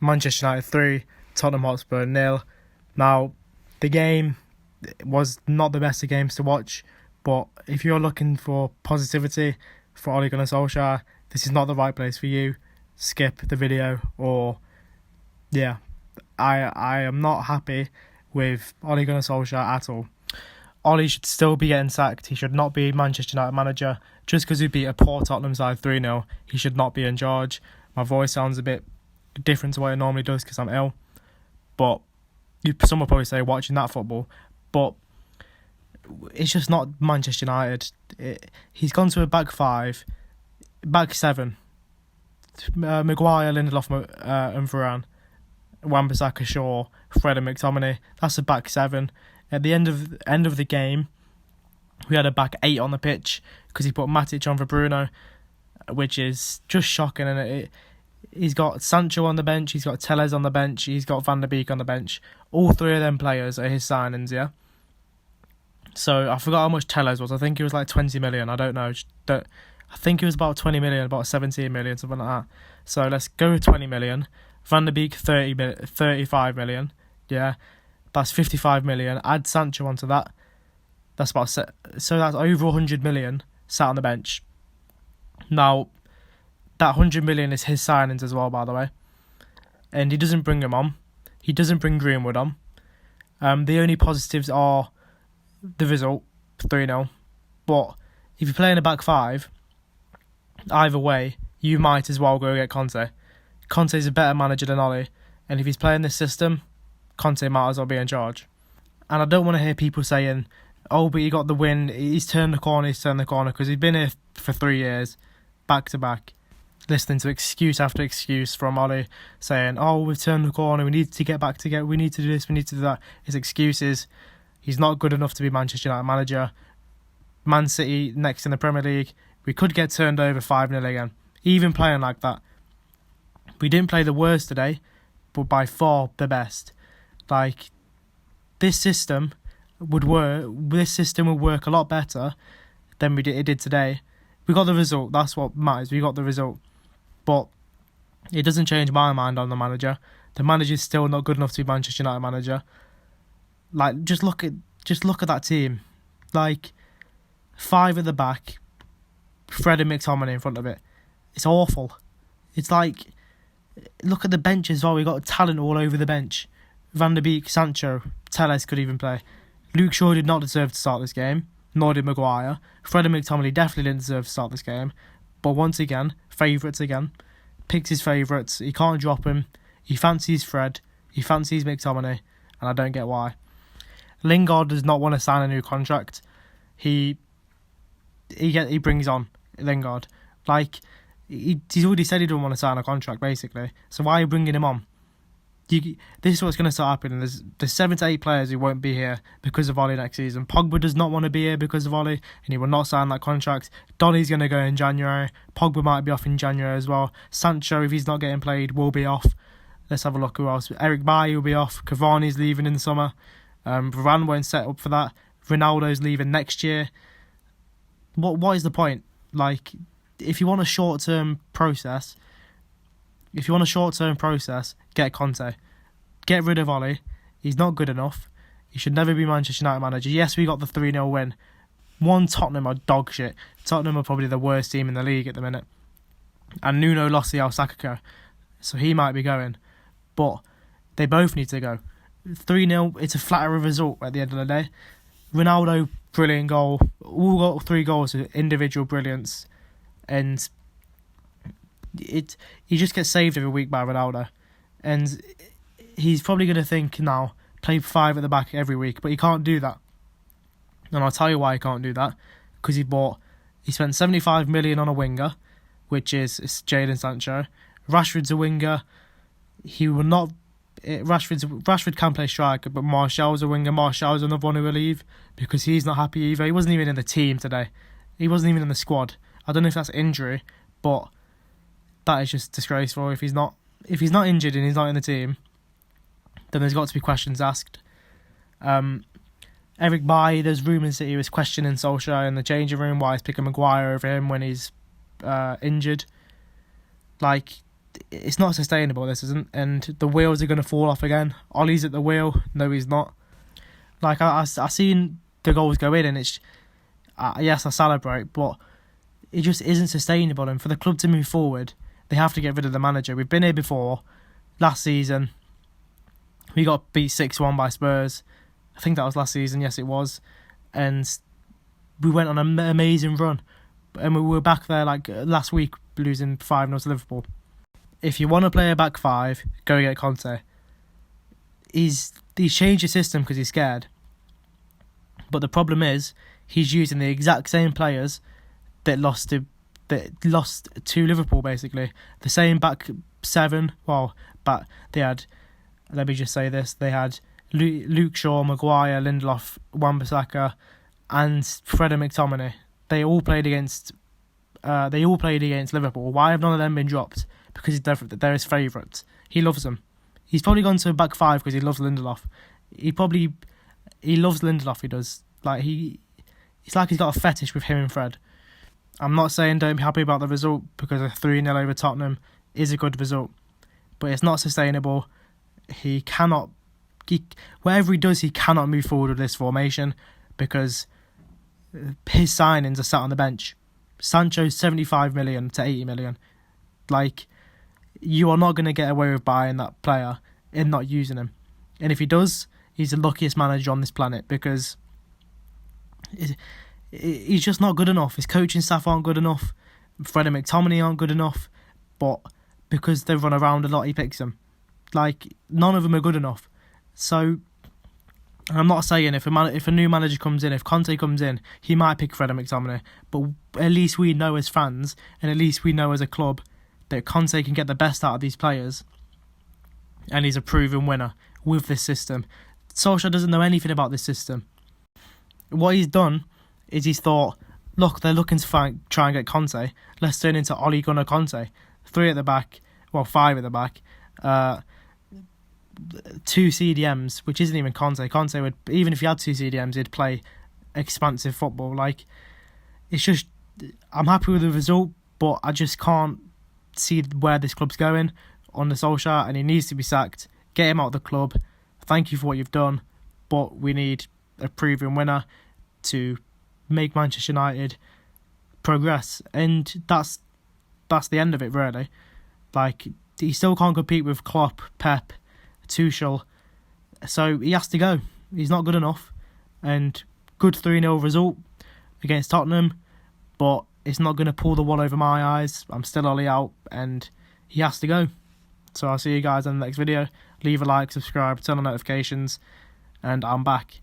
Manchester United 3, Tottenham Hotspur 0. Now, the game was not the best of games to watch, but if you're looking for positivity for Ole Gunnar Solskjaer, this is not the right place for you. Skip the video, or I am not happy with Ole Gunnar Solskjaer at all. Ole should still be getting sacked. He should not be Manchester United manager. Just because he beat a poor Tottenham side 3-0, he should not be in charge. My voice sounds a bit different to what it normally does because I'm ill. But some will probably say watching that football. But it's just not Manchester United. He's gone to a back seven. Maguire, Lindelof and Varane, Wan-Bissaka, Shaw, Fred and McTominay. That's a back seven. At the end of the game, we had a back 8 on the pitch because he put Matic on for Bruno, which is just shocking. And he's got Sancho on the bench, he's got Telles on the bench, he's got Van der Beek on the bench. All three of them players are his signings, yeah? So I forgot how much Telles was. I think it was like 20 million. I don't know. I think it was about 20 million, about 17 million, something like that. So let's go with 20 million. Van der Beek, 35 million. Yeah, that's 55 million. Add Sancho onto that. That's that's over 100 million sat on the bench. Now, that 100 million is his signings as well, by the way. And he doesn't bring them on. He doesn't bring Greenwood on. The only positives are the result, 3-0. But if you're playing a back 5, either way, you might as well go get Conte. Conte's a better manager than Ole, and if he's playing this system, Conte might as well be in charge. And I don't want to hear people saying, oh, but he got the win, he's turned the corner, because he's been here for 3 years, back to back, listening to excuse after excuse from Ole, saying, oh, we've turned the corner, we need to get back together, we need to do this, we need to do that. His excuses. He's not good enough to be Manchester United manager. Man City next in the Premier League, we could get turned over 5-0 again. Even playing like that. We didn't play the worst today, but by far the best. Like, this system would work. This system would work a lot better than it did today. We got the result. That's what matters. We got the result. But it doesn't change my mind on the manager. The manager's still not good enough to be Manchester United manager. Like, just look at that team. Like, 5 at the back, Fred and McTominay in front of it. It's awful. It's like, look at the bench as well. We got talent all over the bench. Van der Beek, Sancho, Telles could even play. Luke Shaw did not deserve to start this game, nor did Maguire. Fred and McTominay definitely didn't deserve to start this game. But once again, favourites again. Picks his favourites. He can't drop him. He fancies Fred. He fancies McTominay. And I don't get why. Lingard does not want to sign a new contract. He brings on Lingard. Like, he's already said he doesn't want to sign a contract, basically. So why are you bringing him on? This is what's going to start happening. There's 7 to 8 players who won't be here because of Ole next season. Pogba does not want to be here because of Ole, and he will not sign that contract. Donny's going to go in January. Pogba might be off in January as well. Sancho, if he's not getting played, will be off. Let's have a look who else. Eric Bailly will be off. Cavani's leaving in the summer. Varane won't set up for that. Ronaldo's leaving next year. What is the point? Like, if you want a short-term process, get Conte. Get rid of Ole. He's not good enough. He should never be Manchester United manager. Yes, we got the 3-0 win. Tottenham are dog shit. Tottenham are probably the worst team in the league at the minute. And Nuno lost the Sakako, so he might be going. But they both need to go. 3-0, it's a flatter result at the end of the day. Ronaldo, brilliant goal. All got 3 goals with individual brilliance. And he just gets saved every week by Ronaldo. And he's probably going to think now, play 5 at the back every week. But he can't do that. And I'll tell you why he can't do that. Because he spent 75 million on a winger, which is Jadon Sancho. Rashford's a winger. He will not... Rashford can play striker, but Martial's a winger. Martial's another one who will leave because he's not happy either. He wasn't even in the team today. He wasn't even in the squad. I don't know if that's injury, but that is just disgraceful. If he's not injured and he's not in the team, then there's got to be questions asked. Eric Bailly, there's rumours that he was questioning Solskjaer in the changing room why he's picking Maguire over him when he's injured. Like, it's not sustainable, this isn't, and the wheels are going to fall off again. Ollie's at the wheel, no he's not. Like, I seen the goals go in, and it's, yes, I celebrate, but it just isn't sustainable, and for the club to move forward, they have to get rid of the manager. We've been here before. Last season, we got beat 6-1 by Spurs. I think that was last season, yes it was, and we went on an amazing run, and we were back there like last week, losing 5-0 to Liverpool. If you want to play a back five, go get Conte. He's changed his system because he's scared. But the problem is, he's using the exact same players that lost to Liverpool, basically. The same back seven. Well, but they had, let me just say this, they had Luke Shaw, Maguire, Lindelof, Wan-Bissaka, and Fred and McTominay. They all played against Liverpool. Why have none of them been dropped? Because they're his favourites. He loves them. He's probably gone to a back five because he loves Lindelof. He loves Lindelof. He does. Like it's like he's got a fetish with him and Fred. I'm not saying don't be happy about the result, because a 3-0 over Tottenham is a good result, but it's not sustainable. Whatever he does, he cannot move forward with this formation because his signings are sat on the bench. Sancho's 75 million to 80 million. Like, you are not going to get away with buying that player and not using him. And if he does, he's the luckiest manager on this planet, because he's just not good enough. His coaching staff aren't good enough. Fred and McTominay aren't good enough. But because they run around a lot, he picks them. Like, none of them are good enough. So, I'm not saying if a new manager comes in, if Conte comes in, he might pick Fred and McTominay. But at least we know as fans, and at least we know as a club, that Conte can get the best out of these players, and he's a proven winner with this system. Solskjaer doesn't know anything about this system. What he's done is he's thought, look, they're looking to try and get Conte. Let's turn into Ole Gunnar Conte. 3 at the back, well, 5 at the back. 2 CDMs, which isn't even Conte. Conte would, even if he had 2 CDMs, he'd play expansive football. Like, it's just, I'm happy with the result, but I just can't see where this club's going under Solskjaer, and he needs to be sacked. Get him out of the club. Thank you for what you've done, but we need a proven winner to make Manchester United progress, and that's the end of it, really. Like, he still can't compete with Klopp, Pep, Tuchel, so he has to go. He's not good enough, and good 3-0 result against Tottenham, but it's not going to pull the wool over my eyes. I'm still Ollie out, and he has to go. So I'll see you guys in the next video. Leave a like, subscribe, turn on notifications, and I'm back.